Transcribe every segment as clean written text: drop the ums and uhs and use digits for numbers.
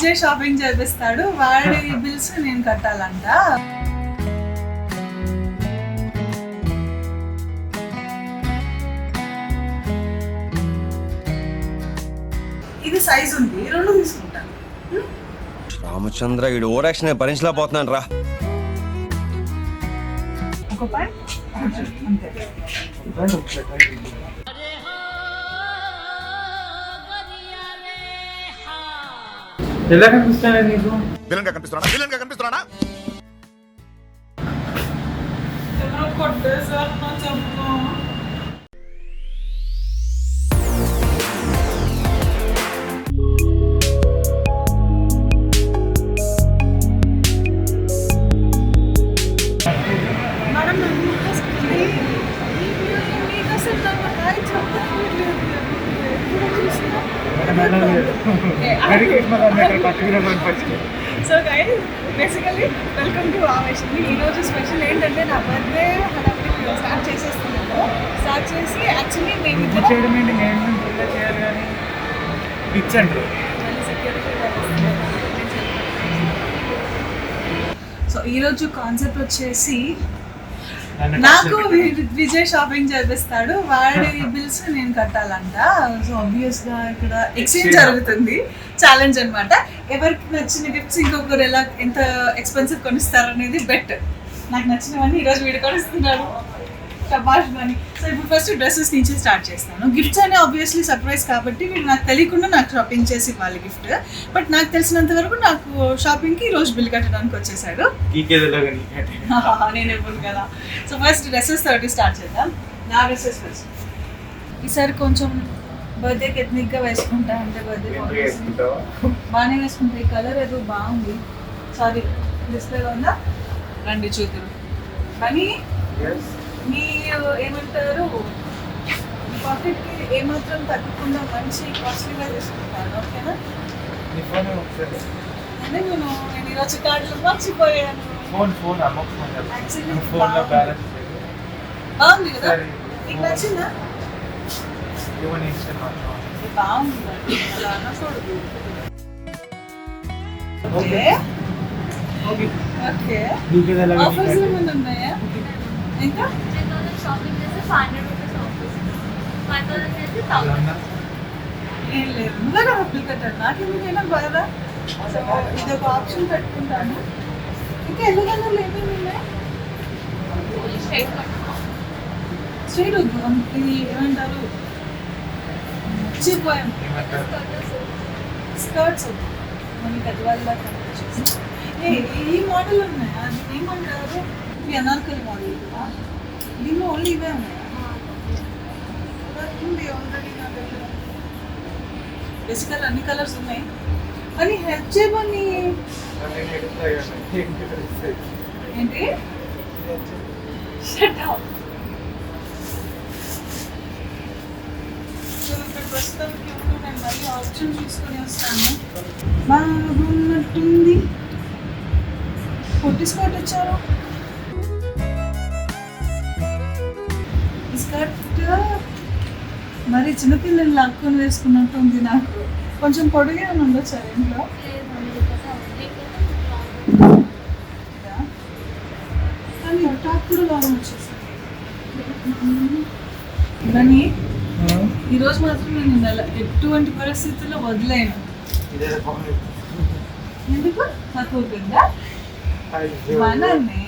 Vijay shopping చేపిస్తాడు, వాడి bills నేను కట్టాలంట. ఇది సైజ్ ఉంది, రెండు తీసుకుంటాను. రామచంద్ర ఈడు ఓవర్ యాక్షన్ భరించలేకపోతున్నాను రా. ఒక పాయింట్ అంతే. ఎలా కనిపిస్తానా నీకు? విలన్ గా కనిపిస్తున్నానా? ఎవరో కొట్టేసారు నా చెప్పు. So guys basically welcome to ఆవేశం. ఈరోజు స్పెషల్ ఏంటంటే నా బర్త్డే హడావిడి స్టార్ట్ చేసేస్తున్నాను. స్టార్ట్ చేసి యాక్చువల్లీ మేము చేయడం ఏంటి, నేను చేయాలి కానీ పిచ్ అంటారు. సో ఈరోజు కాన్సెప్ట్ వచ్చేసి నాకు విజయ్ షాపింగ్ చేపిస్తాడు, వాడి బిల్స్ నేను కట్టాలంట. సో ఆబ్వియస్ గా ఇక్కడ ఎక్స్చేంజ్ జరుగుతుంది, ఛాలెంజ్ అనమాట. ఎవరికి నచ్చిన గిఫ్ట్స్ ఇంకొకరు ఎలా ఎంత ఎక్స్పెన్సివ్ కొనిస్తారు అనేది బెట్. నాకు నచ్చినవన్నీ ఈరోజు వీడు కొనిస్తున్నాడు, షబాష్ అని. సో ఇప్పుడు ఫస్ట్ డ్రెస్సెస్ నుంచి స్టార్ట్ చేస్తాను. గిఫ్ట్స్ అనే ఆబ్వియస్లీ సర్ప్రైజ్ కాబట్టి వీడు నాకు తెలియకుండా నాకు షాపింగ్ చేసి ఇవ్వాలి గిఫ్ట్. బట్ నాకు తెలిసినంత వరకు నాకు షాపింగ్కి ఈరోజు బిల్ కట్టడానికి వచ్చేసాడు. నేను ఇవ్వను కదా. సో ఫస్ట్ డ్రెస్సెస్ తోటి స్టార్ట్ చేద్దాం. నా డ్రెస్సెస్ ఫస్ట్. ఈసారి కొంచెం బర్త్డేకి ఎథ్నిక్గా వేసుకుంటా, అంటే బర్త్డే బాగానే వేసుకుంటా. ఈ కలర్ ఏదో బాగుంది. సారీ డిస్ప్లేలో ఉందా, రండి చూద్దరు. కానీ మీరు ఏమంటారు, మీ పాకెట్కి ఏమాత్రం తగ్గకుండా మంచి కాస్ట్లీగా తీసుకుంటాను, ఓకేనా? అంటే నేను ఈరోజు కార్డులు మర్చిపోయాను. బాగుంది కదా, నీకు నచ్చిందా? బాగుంది, అలా అనకూడదు. Okay okay. ఆఫర్స్ ఏమైనా ఉన్నాయా? ఇంకా షాపింగ్ చేస్తే 500 రూపీస్ ఆఫర్స్, 5000 చేస్తే 1000. ఏం లేదు, నువ్వే కదా బిల్ కట్టాను, నాకు ఎందుకైనా బాగా. ఇది ఒక ఆప్షన్ పెట్టుకుంటాను. ఇంకా ఎందుకన్నా ఏమేమి ఉన్నాయి? స్ట్రైట్ వద్దు, ఇది ఏమంటారు, చీపోయాం స్కర్ట్స్ వద్దు, మనకి పెద్దవాళ్ళ కనిపించేసి. ఈ మోడల్ ఉన్నాయా? అది ఏమంటారు, ఈ అనార్కలి మోడల్ కదా, దీనిలో ఓన్లీ ఇవే ఉన్నాయా? బేసికల్ అన్ని కలర్స్ ఉన్నాయి కానీ హెల్ప్ చేయమని ఏంటి ప్రస్తుతానికి నేను మళ్ళీ ఆప్షన్ చూసుకొని వస్తాను. బాగున్నట్టుంది. పొట్టి స్కర్ట్ వచ్చారు. ఈ స్కర్ట్ మరి చిన్నపిల్లలు లాక్కొని వేసుకున్నట్టు ఉంది. నాకు కొంచెం పొడిగా ఉండొచ్చు ఇంట్లో. కానీ టాప్ కూడా లాగా వచ్చేసింది. కానీ ఈరోజు మాత్రం నేను ఎటువంటి పరిస్థితుల్లో వదిలేను. ఎందుకు తక్కువ కిందా మననే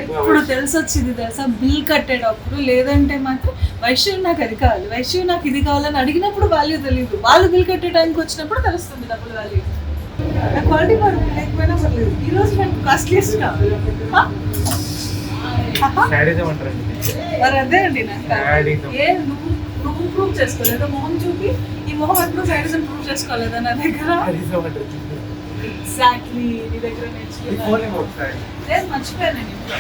ఇప్పుడు తెలిసి వచ్చింది తెలుసా, బిల్ కట్టేటప్పుడు. లేదంటే మాత్రం వైష్ణవి నాకు అది కావాలి, వైష్ణవి నాకు ఇది కావాలని అడిగినప్పుడు వాల్యూ తెలియదు. వాళ్ళు బిల్ కట్టే టైంకి వచ్చినప్పుడు తెలుస్తుంది డబ్బులు వాల్యూ. నా క్వాలిటీ వరకు లేకపోయినా పర్లేదు, ఈరోజు నాకు కాస్ట్లీయెస్ట్ కావాలి. మరి అదే అండి నాకు. ఏ నువ్వు ప్రూవ్ చేసుకోలేదా? మొహం చూపి ఈ మొహం ఎప్పుడు సైడిజం ప్రూవ్ చేసుకోలేదా నా దగ్గర? ఎగ్జాక్ట్లీ, నీ దగ్గర నేర్చుకున్నాను. లేదు మర్చిపోయాను, ఇంట్లో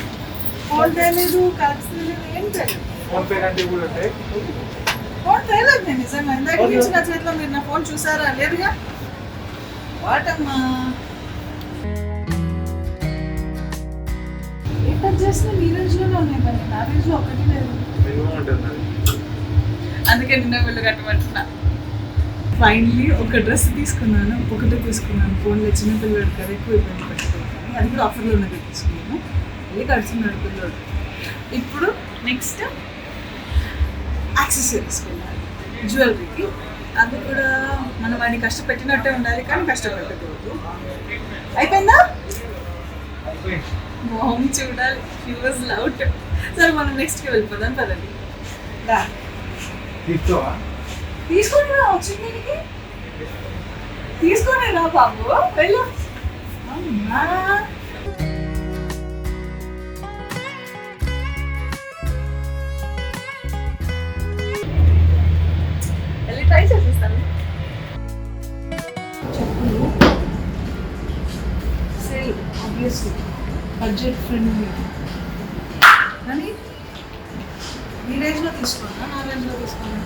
ఫోన్ తేలేదు, కార్డ్స్ తేలేదు, ఏం తేలేదు. ఫోన్ తేలేదు నేను నిజంగా. ఇందాక నుంచి నా చేతిలో మీరు నా ఫోన్ చూసారా? లేదుగా. వాటమ్మా ఏ టచ్ చేసినా నీ రేంజ్లోనే ఉన్నాయి, మరి నా రేంజ్లో ఒకటి లేదు. అందుకే నిన్న బిల్లు కట్టమంటున్నా. ఫైనలీ ఒక డ్రెస్ తీసుకున్నాను, ఒకటే తీసుకున్నాను. ఫోన్లో చిన్న పిల్లడు కదా, ఎక్కువ ఇబ్బంది పెట్టుకోవాలి. అది కూడా ఆఫర్లో ఉన్నది తీసుకున్నాను. వెళ్ళి కడుతున్నాడు పిల్లడు. ఇప్పుడు నెక్స్ట్ యాక్సెసరీస్కి వెళ్ళాలి, జ్యువెలరీకి. అది కూడా మనం వాడిని కష్టపెట్టినట్టే ఉండాలి, కానీ కష్టపెట్టకూడదు. అయిపోయిందా? మొహం చూడాలి, హీ వాజ్ లౌడ్. సరే మనం నెక్స్ట్కి వెళ్ళిపోదాం పదండి. తీసుకొని రా, వచ్చింది దీనికి తీసుకొని రా బాబు, వెళ్ళు. అమ్మా వెళ్ళి ట్రై చేసేస్తాను. చెప్పులు సేల్ ఆబ్వియస్లీ బడ్జెట్ ఫ్రెండ్లీ, కానీ ఈ రేంజ్లో తీసుకున్నా, నా రేంజ్లో తీసుకున్నా.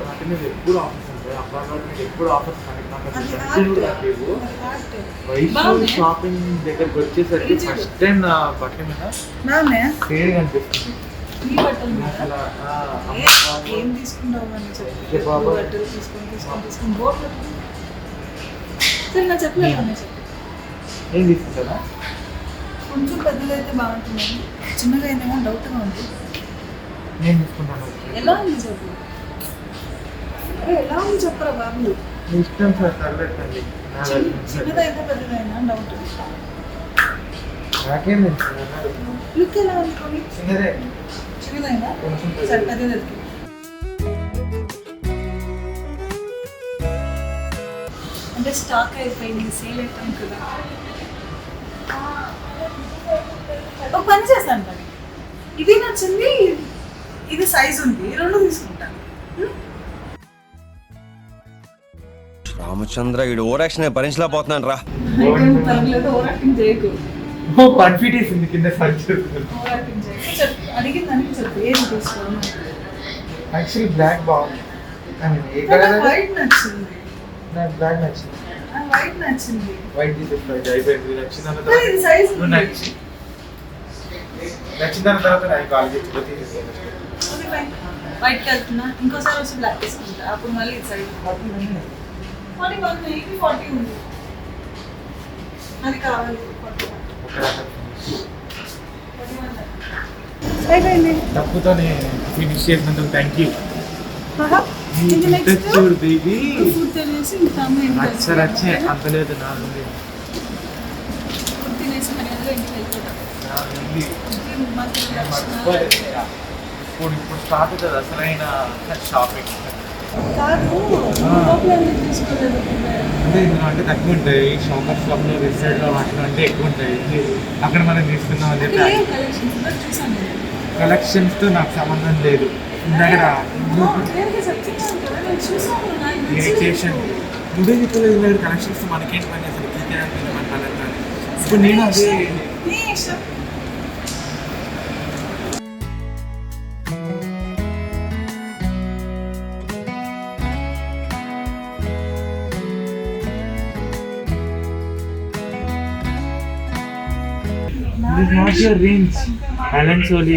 వాటి మీద ఎప్పుడు ఆఫర్స్ ఉంటాయి, అపార్ట్మెంట్ మీద ఎప్పుడు ఆఫర్స్ వైష్ణవ్ షాపింగ్ దగ్గరకు వచ్చేసరికి ఫస్ట్ టైం నా బట్టల మీద సేల్ కనిపిస్తుంది. ఈ బట్టలు మీద ఏం తీసుకుంటావు అని చెప్పి బట్టలు తీసుకొని బోర్డు. సరే నా చెప్పలేదు, ఏం తీసుకుంటారా? కొంచెం పెద్దదైతే బాగుంటుంది, చిన్నగా అయినా డౌట్గా ఉంది. నేను తీసుకుంటాను. ఎలా ఉంది చెప్పు, అరే ఎలా ఉంది చెప్పరా బాబు. ఇష్టం సార్, తరగండి. చిన్నదైనా పెద్దదైనా డౌట్. నాకేం లుక్ ఎలా అనుకోని చిన్నదే, చిన్నదైనా సరే పెద్దది. అంటే స్టాక్ అయిపోయింది, సేల్ అయిపోయింది కదా. ఒక పని చేస్తాను మరి, ఇది నచ్చింది, ఇది సైజ్ ఉంది, రెండు తీసుకుంటాను. రామచంద్ర వీడు ఓరాక్షన్ భరించలేకపోతున్నాను రా. పర్లేదు, ఓవర్ యాక్టింగ్ చేయకు. కన్ఫ్యూజ్ ఉంది కింద సర్చ్. ఓవర్ యాక్టింగ్ చేయకు, చెప్పు, అడిగిన దానికి చెప్పు ఏది తీసుకోను. యాక్చువల్లీ బ్లాక్ బాగుంది. ఏ నాకు కలర్? వైట్ నచ్చింది. నాకు బ్లాక్ నచ్చింది. వైట్ నచ్చింది. వైట్ తీసేసుకోండి, అయిపోయింది. నచ్చిన కానీ ఇది సైజ్ ఉంది. నచ్చిన తర్వాత నాకు కాల్ చేసి తీసేసుకోండి. వైట్ వెళ్తున్నా, ఇంకోసారి వచ్చి బ్లాక్ తీసుకుంటా, అప్పుడు మళ్ళీ ఇది సైజ్ 41, ఇది 40 ఉంది. అది కావాలి 41. అయిపోయింది. తప్పుతోనే ఫినిష్ చేసినందుకు థ్యాంక్ యూ. ఇది నెక్స్ట్ చూడు బేబీ, ఫుడ్ తినేసి ఇంకా రచ్చే అంత లేదు. నాలుగు ఫుడ్ తినేసి మన ఇంట్లో ఇంటికి వెళ్ళిపోతాం. ఇప్పుడు స్టార్ట్ అవుతుంది అసలైన షాపింగ్. కాదు, లోపల తీసుకోలేదు. అంటే ఇందులో అంటే తక్కువ ఉంటాయి, షాపర్ షాప్లో వెబ్సైట్లో వాటిలో అంటే ఎక్కువ ఉంటాయి. అక్కడ మనం తీసుకుందాం అని చెప్పి చూసాను. కలెక్షన్స్తో నాకు సంబంధం లేదు. దగ్గర ఇరిటేషన్ నువ్వే చెప్పలేదు, లేదు కలెక్షన్స్తో మనకేంటి పని, అసలు గీతడానికి మన కలెక్ట్. ఇప్పుడు నేను అదే This is not your range. Alan Soli,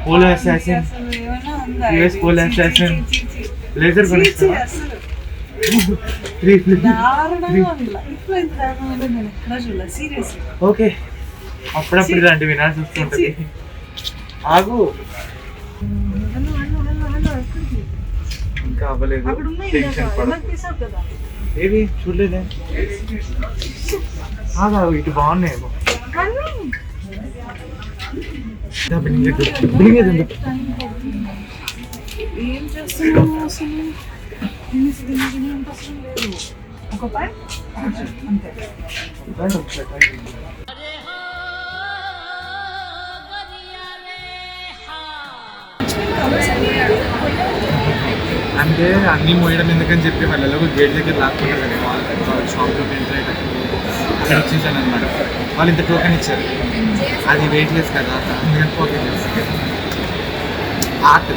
Polo Assassin, US Polo Assassin, Blazer కొనిస్తావా? ఓకే, అప్పుడప్పుడు ఇలాంటి వినాల్సి వస్తుంటుంది. ఆగు, ఇంకా అవ్వలేదు, టెన్షన్ పడదు. ఏవి చూడలేదే? ఆగా, ఇటు బాగున్నాయేమో. ఏం చేస్తున్నావు అసలు? ఒక పాయింట్ అంతే. అంటే అన్నీ మోయడం ఎందుకని చెప్పి వాళ్ళు గేట్ దగ్గర లాక్కుంటారు కదా, వాళ్ళ షాప్లో ఎంటర్ అయ్యేటప్పుడు అక్కడ వచ్చేసాను అనమాట. వాళ్ళు ఇంత టోకెన్ ఇచ్చారు, అది వెయిట్లెస్ కదా, అందుకని పోకెట్ ఆర్ట్.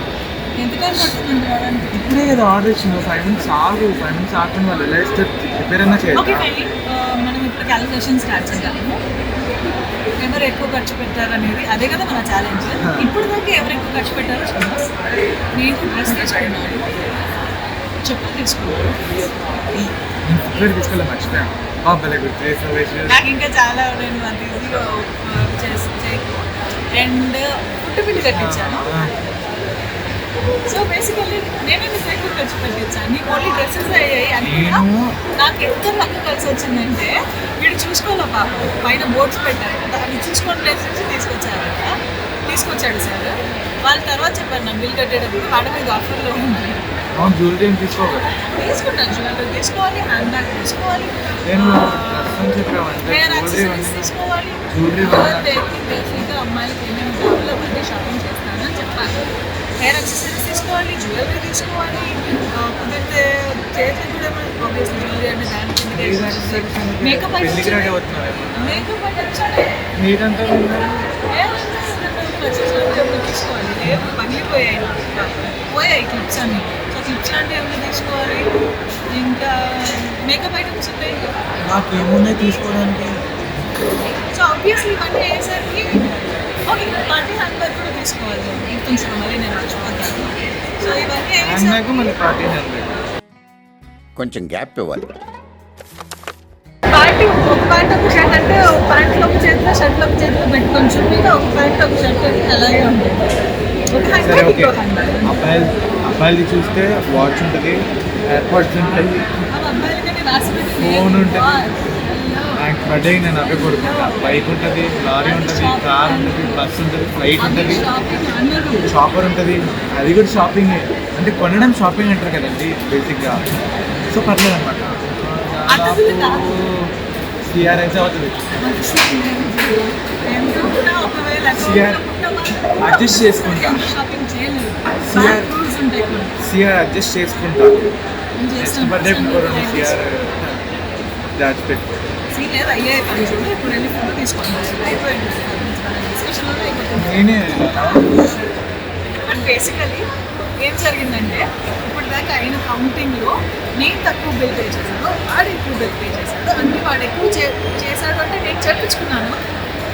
ఇప్పుడే కదా ఆర్డర్ ఇచ్చింది, 5 minutes ఆగు. 5 minutes ఆకుండా వాళ్ళు ఎలా ఇస్తారు, ప్రిపేర్ అన్నా చేయాలి. మనం ఇప్పుడు క్యాలిక్యులేషన్ స్టార్ట్ చేద్దాము. ఎవరు ఎక్కువ ఖర్చు పెట్టారు అనేది, అదే కదా మన ఛాలెంజ్. ఇప్పుడు దాకా ఎవరు ఎక్కువ ఖర్చు పెట్టారో చూద్దాం. నేను డ్రెస్ తీసుకున్నాను, చెప్పులు తీసుకున్నాను. నేను తీసుకెళ్ళి మర్చిపోయాను. భలే గుర్తు చేసావు. నాకు ఇంకా చాలా నేను అంత ఈజీగా చేయకు. అండ్ పుట్టుపిండి కట్టించాను. సో బేసికల్లీ నేనే నీ దగ్గర ఖర్చు పెట్టించాను. నీకు ఓన్లీ డ్రెస్సెస్ అయ్యాయి అని. నాకు ఎంత లక్ కలిసి వచ్చిందంటే వీడు చూసుకోవాలి పాపం, పైన బోర్డ్స్ పెట్టారు కదా, అవి చూసుకొని ప్లేస్ నుంచి తీసుకొచ్చాడు సార్. వాళ్ళ తర్వాత చెప్పారు నా బిల్ కట్టేటప్పుడు వాడి మీద ఆఫర్లో ఉంది. జ్యువెలరీ ఏం తీసుకోవాలి? తీసుకుంటాను, జ్యువెలరీ తీసుకోవాలి, హ్యాండ్ బ్యాగ్ తీసుకోవాలి, నేను హెయిర్ యాక్సెసరీస్ తీసుకోవాలి. బేసిక్గా అమ్మాయిలకి ఏమేమి జాబ్లో బట్టి షాపింగ్ చేస్తానని చెప్పాను. హెయిర్ యాక్సెసరీస్ తీసుకోవాలి, జ్యువెలరీ తీసుకోవాలి, కుదిరితే చేతికి కూడా ఆబ్వియస్లీ జ్యువెలరీ అంటే దాని కిందకి మేకప్ మేకప్ నీదంతా తీసుకోవాలి. లేదు పోయాయి క్లిప్స్ అన్ని. సో క్లిప్స్ లాంటివి ఏమైనా తీసుకోవాలి. ఇంకా మేకప్ ఐటమ్స్ ఉంటాయి. నాకేమున్నాయి తీసుకోవడానికి? సో ఆబ్వియస్లీ ఇవన్నీ అయ్యేసరికి ఓకే పార్టీ హ్యాండ్ బ్యాగ్ కూడా తీసుకోవాలి. గుర్తుంచుకో మళ్ళీ నేను మర్చిపోతాను. సో ఇవన్నీ అయ్యేసరికి కొంచెం గ్యాప్ ఇవ్వాలి. పార్టీ ఒక ప్యాంట్ ఒక షర్ట్ అంటే ఒక ప్యాంట్లో ఒక చేతిలో షర్ట్లో ఒక చేతిలో పెట్టుకొని చుట్టూ ఒక ప్యాంట్ ఒక షర్ట్ అలాగే ఉంటుంది. ఒక హ్యాండ్ సరే, బ్యాగ్ ఓకే. ఇంకో హ్యాండ్ బ్యాగ్. అబ్బాయిలు చూస్తే వాచ్ ఉంటుంది, ఎయిర్పోర్ట్స్ ఉంటాయి, అబ్బాయిలకని రాసి ఫోన్ ఉంటుంది. నాకు బర్త్డే నేను అవే కొడుకుంటా. బైక్ ఉంటుంది, లారీ ఉంటుంది, కార్ ఉంటుంది, బస్ ఉంటుంది, ఫ్లైట్ ఉంటుంది, షాపింగ్ అన్నారు. షాపర్ ఉంటుంది. అది కూడా షాపింగ్ అంటే కొనడం షాపింగ్ అంటారు కదండి బేసిక్గా. సో పర్లేదు అనమాట. సిఆర్ఎస్ అవుతుంది. అడ్జస్ట్ చేసుకుంటా. సిఆర్ అడ్జస్ట్ చేసుకుంటా. నెక్స్ట్ బర్త్డే సిఆర్ దాచిపెట్టు. నేనే బేసికలీ ఏం జరిగిందంటే ఇప్పుడు దాకా అయిన కౌంటింగ్లో నేను తక్కువ బిల్ పే చేశాను, వాడు ఎక్కువ బిల్ పే చేశాడు. అంటే వాడు ఎక్కువ చేశాడు అంటే నేను చెప్పించుకున్నాను.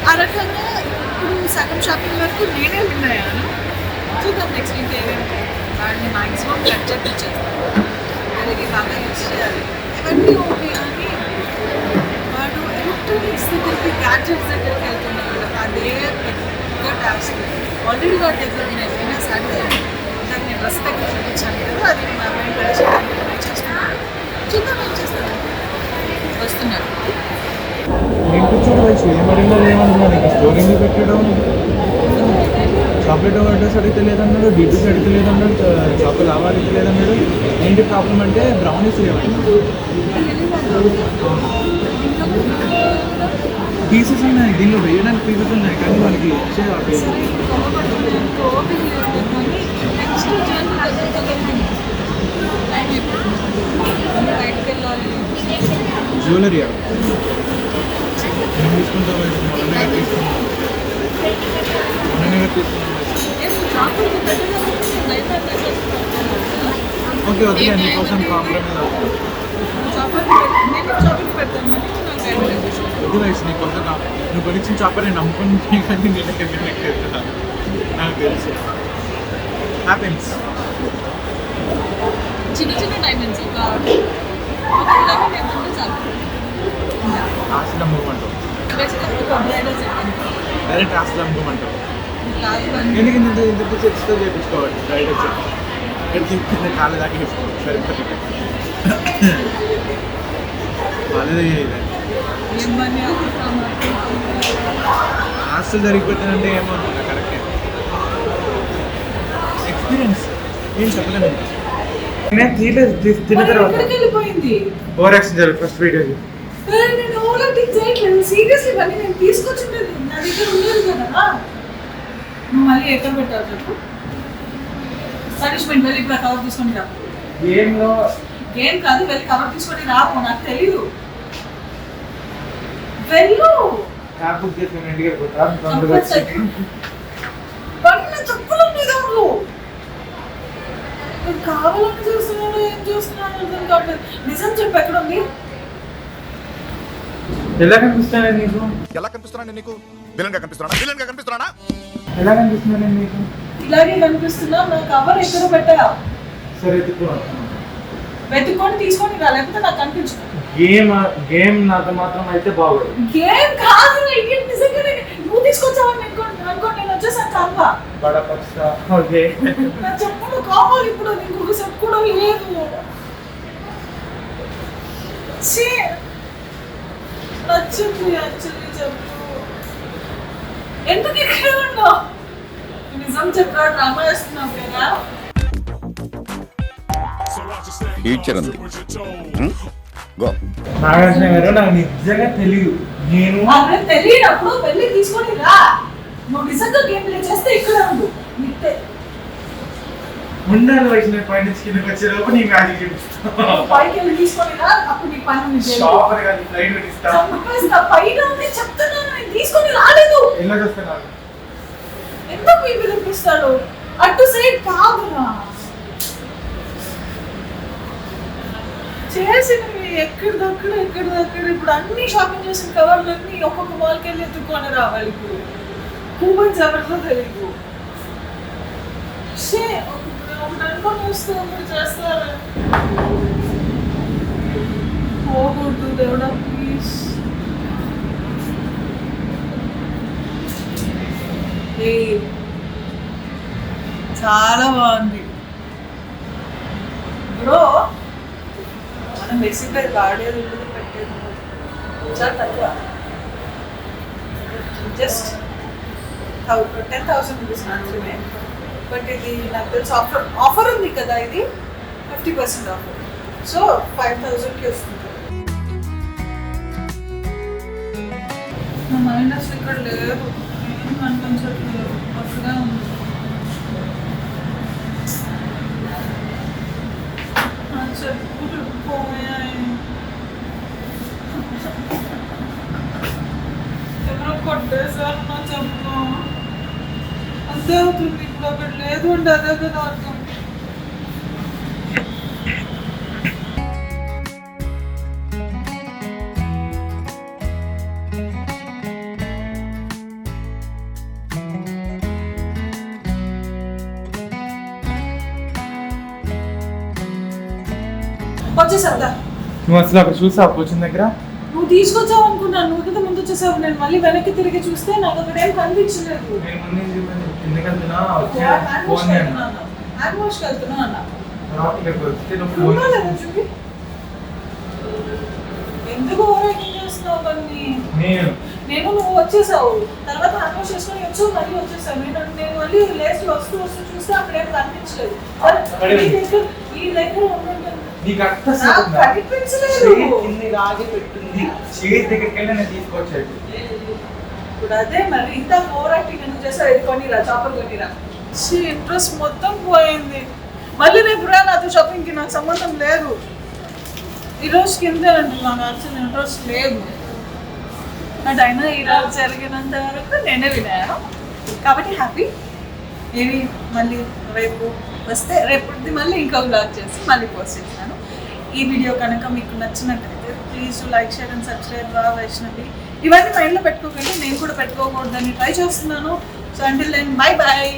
ఆ రకంగా ఇప్పుడు సగం షాపింగ్ వరకు నేనే విన్ అయ్యాను. చూద్దాం నెక్స్ట్ వీక్ ఏమేమి వాడిని మ్యాక్సిమం కట్ చేపించేస్తాను. అది బాగా యూజ్ చేయాలి. ఇవన్నీ ఓకే అని వాడు ఎలక్ట్రానిక్స్ దగ్గరికి గ్యాడ్జెట్స్ దగ్గరికి వెళ్తున్నాడు. అదే పెద్ద టాస్క్. ఆల్రెడీ వాడి దగ్గర ఉన్నాయి. అయినా సరే దాన్ని నేను డ్రెస్ దగ్గర చూపించాను కదా, అది నా మైండ్ ట్రై చేస్తున్నాను. చూద్దాం ఏం చేస్తాను. వస్తున్నాడు. నేను కూర్చోడు వయసు ఏమడిగినా లేవన్నా నీకు స్టోరీని పెట్టడం. చాక్లెట్ అడ్రస్ అడిగితే లేదన్నాడు, డీటెయిల్స్ అడిగితే లేదన్నాడు, చాక్లెట్ అడిగితే లేదన్నాడు. ఏంటి ప్రాబ్లం అంటే బ్రౌనీస్ లేవన్నా. పీసెస్ ఉన్నాయి, దీనిలో వేయడానికి పీసెస్ ఉన్నాయి, కానీ వాళ్ళకి ఇచ్చే జ్యువెలరీ నేను తీసుకుంటాను. మొన్ననే తీసుకున్నాను. ఓకే వద్దులే, నీకోసం కాంప్రమైజ్ వద్దు వయసు. నీకోసం నువ్వు కొనిచ్చిన చాపర్ నేను నమ్ముకుని కానీ నేను నాకు తెలుసు. హ్యాపెన్స్. చిన్న చిన్న డైమండ్స్ ఆశలు అమ్ముకోమంటావు. డైరెక్ట్ ఆశలు అమ్ముకోమంటావు. ఎందుకు ఇంత ఇంత చెట్స్తో చేయించుకోవాలి. డైరెక్ట్ ఇక్కడ కింద కాళ్ళ దాకా వేసుకోవాలి. సరిపోతుంది. వాళ్ళే హాస్టల్ జరిగిపోతానంటే ఏమో కరెక్టే. ఎక్స్పీరియన్స్ ఏం చెప్పలేము. నేను తిన్న తర్వాత వెళ్ళిపోయింది. ఓవర్ యాక్షన్ జరుగుతుంది ఫస్ట్ వీడియో. నేను ఓవర్ యాక్టింగ్ చేయట్లేదు. సీరియస్లీ మళ్ళీ నేను తీసుకొచ్చింది నా దగ్గర ఉండేది కదా. నువ్వు మళ్ళీ ఎక్కడ పెట్టావు చెప్పు. పనిష్మెంట్ వెళ్ళి ఇప్పుడు కవర్ తీసుకొని రా. గేమ్లో గేమ్ కాదు, వెళ్ళి కవర్ తీసుకొని రాకు. నాకు తెలీదు. వెళ్ళు. క్యాబ్ బుక్ చేసుకుని ఇంటికి వెళ్ళిపోతా. చెప్పులు నిజంలో కావాలని చూస్తున్నాడు. ఏం చూస్తున్నాడు అర్థం కావట్లేదు. నిజం చెప్పు, ఎక్కడ ఉంది? ఎలా కనిపిస్తానే నీకు? ఎలా కనిపిస్తున్నాను నీకు? విలన్ గా కనిపిస్తున్నానా? విలన్ గా కనిపిస్తున్నానా? ఎలా కనిపిస్తున్నానే నీకు? ఇలాగే కనిపిస్తున్నా. నా కవర్ ఎక్కడ పెట్టా? సరే ఎత్తుకో. వెతుక్కొని తీసుకొని రా, లేకపోతే నాకు కనిపించదు. గేమ్ నాతో మాత్రం అయితే బాగోదు. గేమ్ కాదు, ఇది నిజంగానే నువ్వు తీసుకొచ్చావని అనుకో నేను వచ్చేసాను కావా. ఓకే నా చెప్పులు కావాలి ఇప్పుడు, నీకు సెట్ కూడా లేదు. నచ్చింది యాక్చువల్లీ చెప్పు, ఎందుకు ఇక్కడ ఉన్నావు? నిజం చెప్పాడు, డ్రామా చేస్తున్నావు కదా. ఫ్యూచర్ ఉంది గో. నాగార్జున గారు నాకు నిజంగా తెలియదు. నేను అదే తెలియనప్పుడు వెళ్ళి తీసుకొని రా. నువ్వు నిజంగా గేమ్ ప్లే చేస్తే ఇక్కడ ఉండు. ఉండాలి వైష్ణవి పై నుంచి కిందకి వచ్చేటప్పుడు నీ మ్యాజిక్ చూపిస్తాను. పైకి వెళ్ళి తీసుకొని రా, అప్పుడు నీ పని ఉంది. షాపర్ కానీ ఫ్లైట్ పెట్టిస్తా. పైన ఉంది చెప్తున్నాను, నేను తీసుకొని రాలేదు. ఎలా చూస్తున్నాను? ఎందుకు ఈ పిలిపిస్తాడు? అటు సైడ్ కాదురా. చేసినవి ఎక్కడిదక్కడ ఇప్పుడు అన్ని షాపింగ్ చేసిన కవర్లన్నీ ఒక్కొక్క మాల్కి వెళ్ళి ఎత్తుకొని రావాలి. ఇప్పుడు కూపన్స్ ఎవరితో తెలియదు. ఒకటి అనుకోని వస్తే ఒకటి చేస్తారు. పోకూడదు దేవుడా ప్లీజ్. చాలా బాగుంది బ్రో. మనం బేసిక్గా వాడేది పెట్టేది చాలా తక్కువ, జస్ట్ 10,000 రూపీస్ మాత్రమే. బట్ ఇది నాకు తెలిసి ఆఫర్ ఉంది కదా, ఇది 50% ఆఫర్. సో 5,000కి వస్తుంది. నా మైండ్ అసలు ఇక్కడ లేదు, ఏం కనిపించట్లేదు, అక్కడే ఉంది. చెప్పులు పోయాయి, ఎవరో కొట్టేసారు నా చెప్పు. అంతే అవుతుంది. ఇప్పుడు అక్కడ లేదు అంటే అదే కదా అర్థం. వచ్చేసావుదా? నువ్వు అసలు అక్కడ చూసావు కోచింగ్ దగ్గర? నువ్వు తీసుకొచ్చావు అనుకున్నాను, నువ్వు కదా ముందు వచ్చేసావు. నేను మళ్ళీ వెనక్కి తిరిగి చూస్తే నాకు అక్కడ ఏం కనిపించలేదు. హ్యాండ్ వాష్కి వెళ్తున్నా అన్న. ఎందుకు ఓవరాక్టింగ్ చేస్తున్నావు కొన్ని? నేను నువ్వు వచ్చేసావు, తర్వాత హ్యాండ్ వాష్ చేసుకొని వచ్చావు, మళ్ళీ వచ్చేసావు. నేను మళ్ళీ లేచి వస్తూ చూస్తే అక్కడ ఏం కనిపించలేదు. ఈ దగ్గర ఉంటుంటుంది. ఇప్పుడు అదే మరి ఇంత ఓవర్ యాక్టింగ్ ఎందుకు చేస్తావు? ఇది కొనిరా, చాపలు కొనిరా. ఇంట్రెస్ట్ మొత్తం పోయింది. మళ్ళీ రేపు రా నాతో షాపింగ్కి, నాకు సంబంధం లేదు. ఈరోజు కిందే అంటున్నాను, యాక్చువల్లీ ఇంట్రెస్ట్ లేదు. బట్ అయినా ఈరోజు జరిగినంత వరకు నేనే వినాను కాబట్టి హ్యాపీ. ఏవి మళ్ళీ రేపు వస్తే రేపుది మళ్ళీ ఇంకో వ్లాగ్ చేసి మళ్ళీ పోస్ట్ చేస్తాను. ఈ వీడియో కనుక మీకు నచ్చినట్టయితే please like, share and subscribe. Vaishnavi ఇవన్నీ మైండ్లో పెట్టుకోకండి, నేను కూడా పెట్టుకోకూడదని ట్రై చేస్తున్నాను. So until then bye bye.